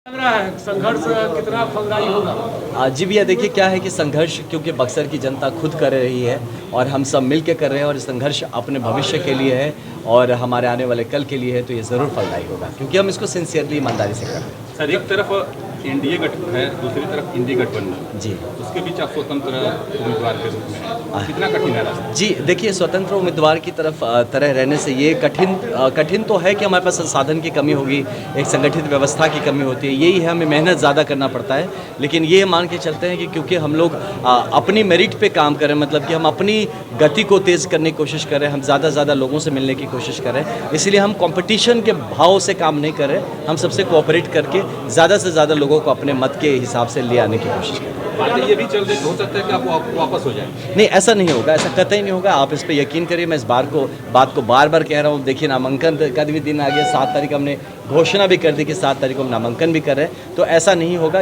लग रहा है संघर्ष कितना फलदायी होगा? जी भैया, देखिए क्या है कि संघर्ष क्योंकि बक्सर की जनता खुद कर रही है और हम सब मिल के कर रहे हैं और संघर्ष अपने भविष्य के लिए है और हमारे आने वाले कल के लिए है, तो ये ज़रूर फलदायी होगा क्योंकि हम इसको सिंसियरली ईमानदारी से कर रहे हैं। सर, एक तरफ एनडीए गठबंधन है, दूसरी तरफ इंडी गठबंधन जी, उसके बीच आप स्वतंत्र उम्मीदवार के रूप में कितना कठिन है रास्ता? जी देखिए, स्वतंत्र उम्मीदवार की तरफ तरह रहने से ये कठिन तो है कि हमारे पास संसाधन की कमी होगी, एक संगठित व्यवस्था की कमी होती है, यही है, हमें मेहनत ज़्यादा करना पड़ता है। लेकिन ये मान के चलते हैं कि क्योंकि हम लोग अपनी मेरिट पे काम करें, मतलब कि हम अपनी गति को तेज़ करने की कोशिश करें, हम ज़्यादा लोगों से मिलने की कोशिश करें, इसलिए हम कंपटीशन के भाव से काम नहीं कर रहे, हम सबसे कोऑपरेट करके ज़्यादा से ज़्यादा लोगों को अपने मत के हिसाब से ले आने की कोशिश करें। बातें ये भी चल रही, हो सकता है कि आप वापस हो जाए। नहीं, ऐसा नहीं होगा, ऐसा कतई नहीं होगा, आप इस पे यकीन करिए। मैं इस बात को बार बार कह रहा हूँ। देखिए, नामांकन का भी दिन आ गया, 7 तारीख हमने घोषणा भी कर दी कि 7 तारीख को हम नामांकन भी कर रहे हैं, तो ऐसा नहीं होगा।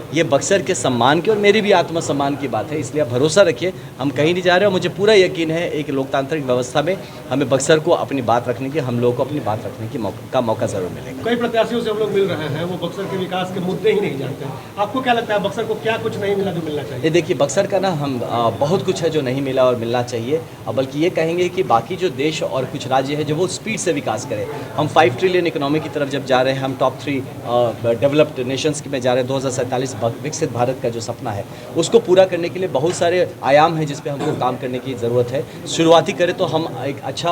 ये बक्सर के सम्मान की और मेरी भी आत्मसम्मान की बात है, इसलिए आप भरोसा रखिए, हम कहीं नहीं जा रहे और मुझे पूरा यकीन है एक लोकतांत्रिक व्यवस्था में हमें बक्सर को अपनी बात रखने की, हम लोगों को अपनी बात रखने की मौका ज़रूर मिलेगा। कई प्रत्याशियों से हम लोग मिल रहे हैं, वो बक्सर के विकास के मुद्दे ही नहीं जानते हैं। आपको क्या लगता है बक्सर को क्या कुछ नहीं मिला जो मिलना चाहिए? ये देखिए, बक्सर का ना हम बहुत कुछ है जो नहीं मिला और मिलना चाहिए, बल्कि ये कहेंगे कि बाकी जो देश और कुछ राज्य है जो वो स्पीड से विकास करें। हम 5 ट्रिलियन इकोनॉमी की तरफ जब जा रहे हैं, हम टॉप 3 डेवलप्ड नेशंस में जा रहे हैं, 2047 विकसित भारत का जो सपना है उसको पूरा करने के लिए बहुत सारे आयाम हैं जिस पे हमको काम करने की ज़रूरत है। शुरुआती करें तो हम एक अच्छा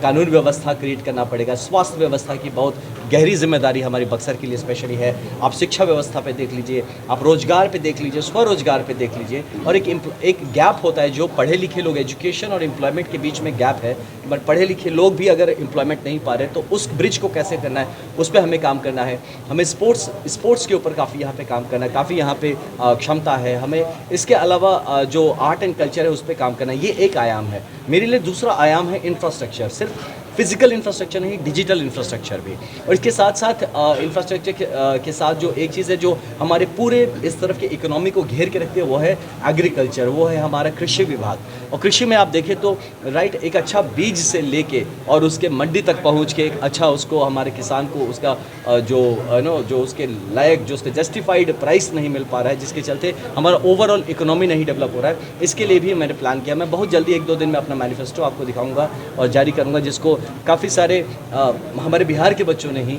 कानून व्यवस्था क्रिएट करना पड़ेगा। स्वास्थ्य व्यवस्था की बहुत गहरी जिम्मेदारी हमारी बक्सर के लिए स्पेशली है। आप शिक्षा व्यवस्था पे देख लीजिए, आप रोजगार पे देख लीजिए, स्वरोजगार पे देख लीजिए, और एक गैप होता है जो पढ़े लिखे लोग, एजुकेशन और एम्प्लॉयमेंट के बीच में गैप है, बट पढ़े लिखे लोग भी अगर एम्प्लॉयमेंट नहीं पा रहे तो उस ब्रिज को कैसे करना है, उस पर हमें काम करना है। हमें स्पोर्ट्स के ऊपर काफ़ी यहाँ पे काम करना है, काफ़ी यहाँ पे क्षमता है हमें। इसके अलावा जो आर्ट एंड कल्चर है उस पर काम करना है, ये एक आयाम है। मेरे लिए दूसरा आयाम है इंफ्रास्ट्रक्चर, सिर्फ फिजिकल इंफ्रास्ट्रक्चर नहीं, डिजिटल इंफ्रास्ट्रक्चर भी। और इसके साथ साथ इंफ्रास्ट्रक्चर के साथ जो एक चीज़ है जो हमारे पूरे इस तरफ के इकोनॉमी को घेर के रखती है वो है एग्रीकल्चर, वो है हमारा कृषि विभाग। और कृषि में आप देखें तो राइट, एक अच्छा बीज से लेके और उसके मंडी तक पहुंच के एक अच्छा उसको हमारे किसान को उसका जो उसके लायक, जो उसके जस्टिफाइड प्राइस नहीं मिल पा रहा है, जिसके चलते हमारा ओवरऑल इकोनॉमी नहीं डेवलप हो रहा है। इसके लिए भी मैंने प्लान किया। मैं बहुत जल्दी 1-2 दिन में अपना मैनिफेस्टो आपको दिखाऊंगा और जारी करूंगा, जिसको काफ़ी सारे हमारे बिहार के बच्चों ने ही,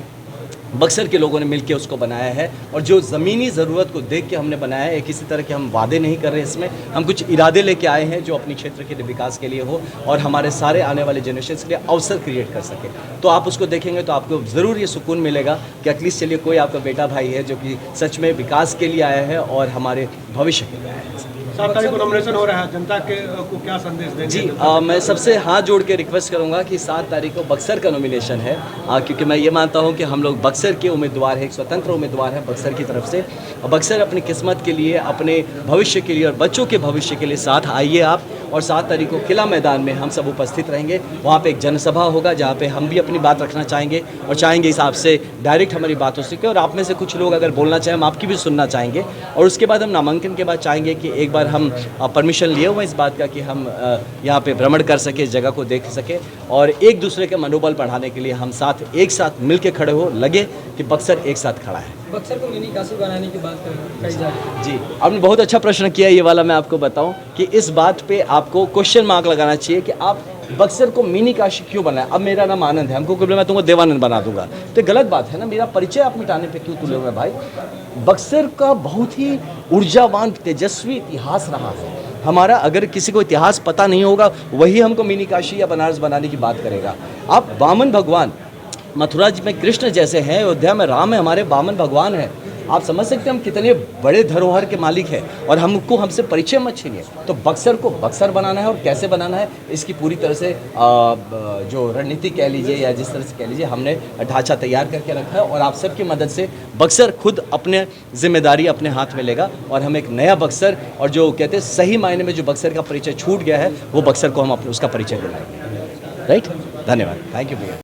बक्सर के लोगों ने मिलकर उसको बनाया है। और जो ज़मीनी ज़रूरत को देख के हमने बनाया है, किसी तरह के हम वादे नहीं कर रहे इसमें, हम कुछ इरादे लेके आए हैं जो अपनी क्षेत्र के विकास के लिए हो और हमारे सारे आने वाले जनरेशन के लिए अवसर क्रिएट कर सके। तो आप उसको देखेंगे तो आपको ज़रूर ये सुकून मिलेगा कि एटलीस्ट चलिए कोई आपका बेटा भाई है जो कि सच में विकास के लिए आया है और हमारे भविष्य के लिए आया है। 7 तारीख को नॉमिनेशन हो रहा है, जनता को क्या संदेश देंगे? जी, मैं सबसे हाथ जोड़ के रिक्वेस्ट करूंगा कि 7 तारीख को बक्सर का नॉमिनेशन है, क्योंकि मैं ये मानता हूं कि हम लोग बक्सर के उम्मीदवार हैं, एक स्वतंत्र उम्मीदवार हैं बक्सर की तरफ से। बक्सर अपनी किस्मत के लिए, अपने भविष्य के लिए और बच्चों के भविष्य के लिए साथ आइए आप। और 7 तारीख को किला मैदान में हम सब उपस्थित रहेंगे। वहाँ पे एक जनसभा होगा जहाँ पे हम भी अपनी बात रखना चाहेंगे और चाहेंगे इस आपसे डायरेक्ट हमारी बात हो सके, और आप में से कुछ लोग अगर बोलना चाहें हम आपकी भी सुनना चाहेंगे। और उसके बाद हम नामांकन के बाद चाहेंगे कि एक बार हम परमिशन लिए हुए इस बात का कि हम यहाँ पे भ्रमण कर सके, इस जगह को देख सके और एक दूसरे के मनोबल बढ़ाने के लिए हम एक साथ मिल के खड़े हो, लगे कि बक्सर एक साथ खड़ा है। बक्सर को मिनी काशी बनाने की बात कही जा रही है। जी, आपने बहुत अच्छा प्रश्न किया ये वाला। मैं आपको बताऊं कि इस बात पे आपको क्वेश्चन मार्क लगाना चाहिए कि आप बक्सर को मिनी काशी क्यों बनाए। अब मेरा नाम आनंद है, हमको कभी मैं तुमको देवानंद बना दूंगा, तो गलत बात है ना। मेरा परिचय आप मिटाने पे क्यों तुले हुए भाई? बक्सर का बहुत ही ऊर्जावान तेजस्वी इतिहास रहा है हमारा। अगर किसी को इतिहास पता नहीं होगा वही हमको मिनी काशी या बनारस बनाने की बात करेगा। आप वामन भगवान, मथुरा जी में कृष्ण जैसे हैं, अयोध्या में राम है, हमारे वामन भगवान हैं। आप समझ सकते हैं हम कितने बड़े धरोहर के मालिक हैं और हमसे परिचय मत छीनिए। तो बक्सर को बक्सर बनाना है और कैसे बनाना है इसकी पूरी तरह से जो रणनीति कह लीजिए या जिस तरह से कह लीजिए हमने ढांचा तैयार करके रखा है। और आप सबकी मदद से बक्सर खुद अपने जिम्मेदारी अपने हाथ में लेगा और हम एक नया बक्सर, और जो कहते हैं सही मायने में जो बक्सर का परिचय छूट गया है वो बक्सर को हम अपने उसका परिचय दिलाएंगे। राइट, धन्यवाद, थैंक यू भैया।